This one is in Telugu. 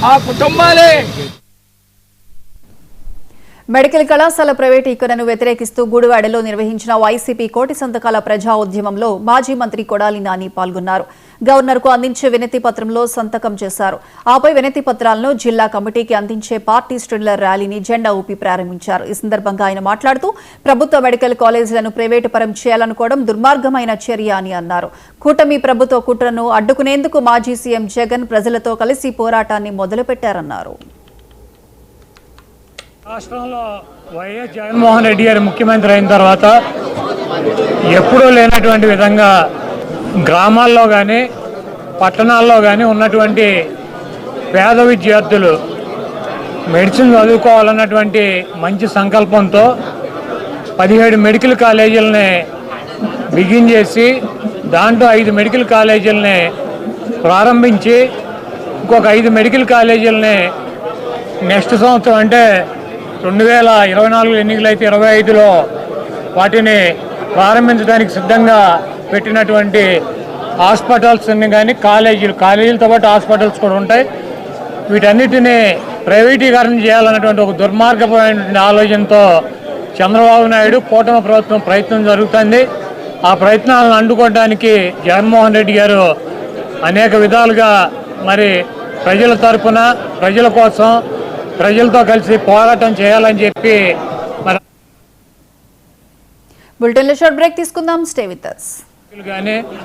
ఆ కుటుంబాలే. మెడికల్ కళాశాల ప్రైవేటీకరణను వ్యతిరేకిస్తూ గుడివాడలో నిర్వహించిన వైసీపీ కోటి సంతకాల ప్రజా ఉద్యమంలో మాజీ మంత్రి కొడాలి నాని పాల్గొన్నారు. గవర్నర్కు అందించే వినతి పత్రంలో సంతకం చేశారు. ఆపై వినతి పత్రాలను జిల్లా కమిటీకి అందించే పార్టీ శ్రేణుల ర్యాలీని జెండా ఊపి ప్రారంభించారు. ఈ సందర్భంగా ఆయన మాట్లాడుతూ ప్రభుత్వ మెడికల్ కాలేజీలను ప్రైవేటు పరం చేయాలనుకోవడం దుర్మార్గమైన చర్య అని అన్నారు. కూటమి ప్రభుత్వ కుట్రను అడ్డుకునేందుకు మాజీ సీఎం జగన్ ప్రజలతో కలిసి పోరాటాన్ని మొదలుపెట్టారన్నారు. రాష్ట్రంలో వైఎస్ జగన్మోహన్ రెడ్డి గారు ముఖ్యమంత్రి అయిన తర్వాత ఎప్పుడూ లేనటువంటి విధంగా గ్రామాల్లో కానీ పట్టణాల్లో కానీ ఉన్నటువంటి పేద విద్యార్థులు మెడిసిన్ చదువుకోవాలన్నటువంటి మంచి సంకల్పంతో 17 మెడికల్ కాలేజీలని బిగిన్ చేసి దాంట్లో 5 మెడికల్ కాలేజీలని ప్రారంభించి ఇంకొక 5 మెడికల్ కాలేజీలని నెక్స్ట్ సంవత్సరం అంటే 2024 ఎన్నికలు అయితే 25లో వాటిని ప్రారంభించడానికి సిద్ధంగా పెట్టినటువంటి హాస్పిటల్స్ కానీ కాలేజీలతో పాటు హాస్పిటల్స్ కూడా ఉంటాయి. వీటన్నిటినీ ప్రైవేటీకరణ చేయాలన్నటువంటి ఒక దుర్మార్గమైనటువంటి ఆలోచనతో చంద్రబాబు నాయుడు కూటమి ప్రభుత్వం ప్రయత్నం జరుగుతుంది. ఆ ప్రయత్నాలను అడ్డుకోవడానికి జగన్మోహన్ రెడ్డి గారు అనేక విధాలుగా మరి ప్రజల తరఫున ప్రజల కోసం ప్రజలతో కలిసి పోరాటం చేయాలని చెప్పి బులెటిన్లో షార్ట్ బ్రేక్ తీసుకుందాం. Stay with us.